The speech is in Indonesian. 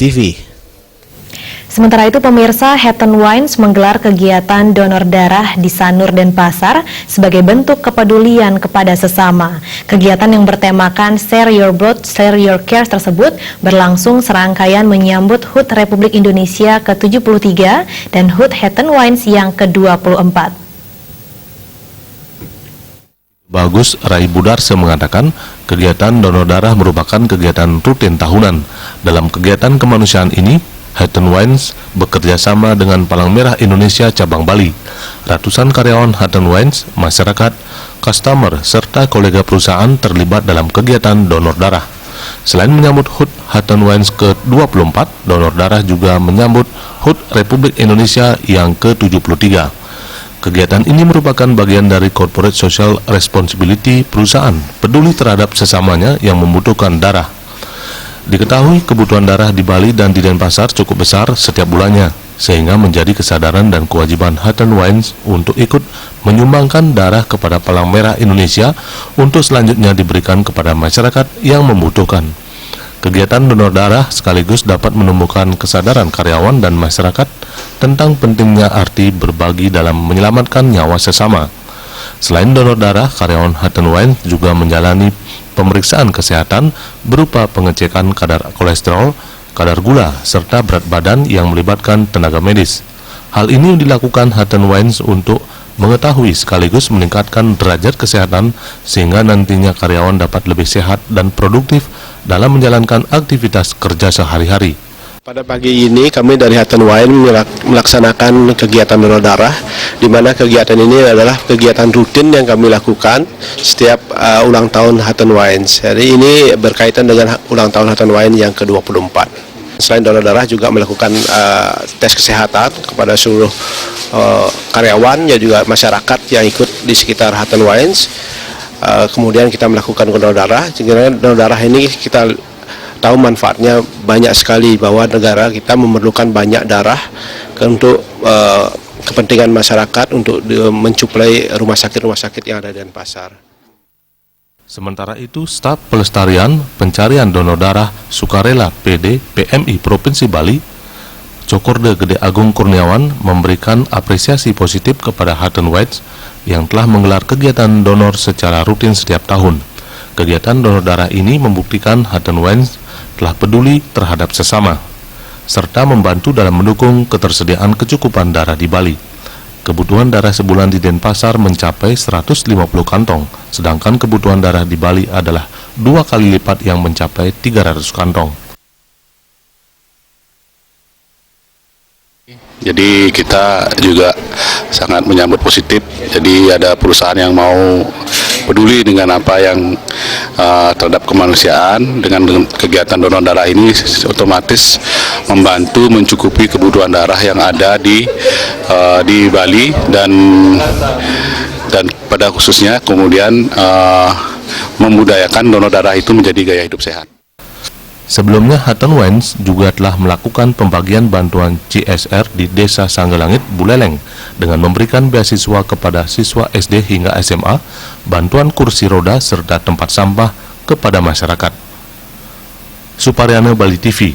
TV. Sementara itu pemirsa, Hatton Wines menggelar kegiatan donor darah di Sanur Denpasar sebagai bentuk kepedulian kepada sesama. Kegiatan yang bertemakan Share Your Blood, Share Your Care tersebut berlangsung serangkaian menyambut HUT Republik Indonesia ke-73 dan HUT Hatton Wines yang ke-24. Bagus Rai Budarse mengatakan kegiatan donor darah merupakan kegiatan rutin tahunan. Dalam kegiatan kemanusiaan ini, Hatton Wines bekerja sama dengan Palang Merah Indonesia Cabang Bali. Ratusan karyawan Hatton Wines, masyarakat, customer, serta kolega perusahaan terlibat dalam kegiatan donor darah. Selain menyambut HUT Hatton Wines ke-24, donor darah juga menyambut HUT Republik Indonesia yang ke-73. Kegiatan ini merupakan bagian dari corporate social responsibility perusahaan peduli terhadap sesamanya yang membutuhkan darah. Diketahui kebutuhan darah di Bali dan di Denpasar cukup besar setiap bulannya, sehingga menjadi kesadaran dan kewajiban Hatton Wines untuk ikut menyumbangkan darah kepada Palang Merah Indonesia untuk selanjutnya diberikan kepada masyarakat yang membutuhkan. Kegiatan donor darah sekaligus dapat menumbuhkan kesadaran karyawan dan masyarakat tentang pentingnya arti berbagi dalam menyelamatkan nyawa sesama. Selain donor darah, karyawan Hatton Wines juga menjalani pemeriksaan kesehatan berupa pengecekan kadar kolesterol, kadar gula, serta berat badan yang melibatkan tenaga medis. Hal ini dilakukan Hatton Wines untuk mengetahui sekaligus meningkatkan derajat kesehatan sehingga nantinya karyawan dapat lebih sehat dan produktif dalam menjalankan aktivitas kerja sehari-hari. Pada pagi ini kami dari Hatton Wines melaksanakan kegiatan donor darah, di mana kegiatan ini adalah kegiatan rutin yang kami lakukan setiap ulang tahun Hatton Wines. Jadi ini berkaitan dengan ulang tahun Hatton Wines yang ke-24. Selain donor darah juga melakukan tes kesehatan kepada seluruh karyawan dan juga masyarakat yang ikut di sekitar Hatton Wines. Kemudian kita melakukan donor darah. Sebenarnya donor darah ini kita tahu manfaatnya banyak sekali, bahwa negara kita memerlukan banyak darah untuk kepentingan masyarakat untuk mencuplai rumah sakit yang ada di Denpasar. Sementara itu, staf pelestarian pencarian donor darah Sukarela PD PMI Provinsi Bali, Cokorde Gede Agung Kurniawan, memberikan apresiasi positif kepada Hatton Wines yang telah menggelar kegiatan donor secara rutin setiap tahun. Kegiatan donor darah ini membuktikan Hatton Wines telah peduli terhadap sesama, serta membantu dalam mendukung ketersediaan kecukupan darah di Bali. Kebutuhan darah sebulan di Denpasar mencapai 150 kantong, sedangkan kebutuhan darah di Bali adalah 2 kali lipat yang mencapai 300 kantong. Jadi kita juga sangat menyambut positif. Jadi ada perusahaan yang mau peduli dengan apa yang terhadap kemanusiaan. Dengan kegiatan donor darah ini otomatis membantu mencukupi kebutuhan darah yang ada di Bali dan pada khususnya kemudian membudayakan donor darah itu menjadi gaya hidup sehat. Sebelumnya, Hatton Wines juga telah melakukan pembagian bantuan CSR di Desa Sanggalangit, Buleleng, dengan memberikan beasiswa kepada siswa SD hingga SMA, bantuan kursi roda, serta tempat sampah kepada masyarakat. Suparyana, Bali TV.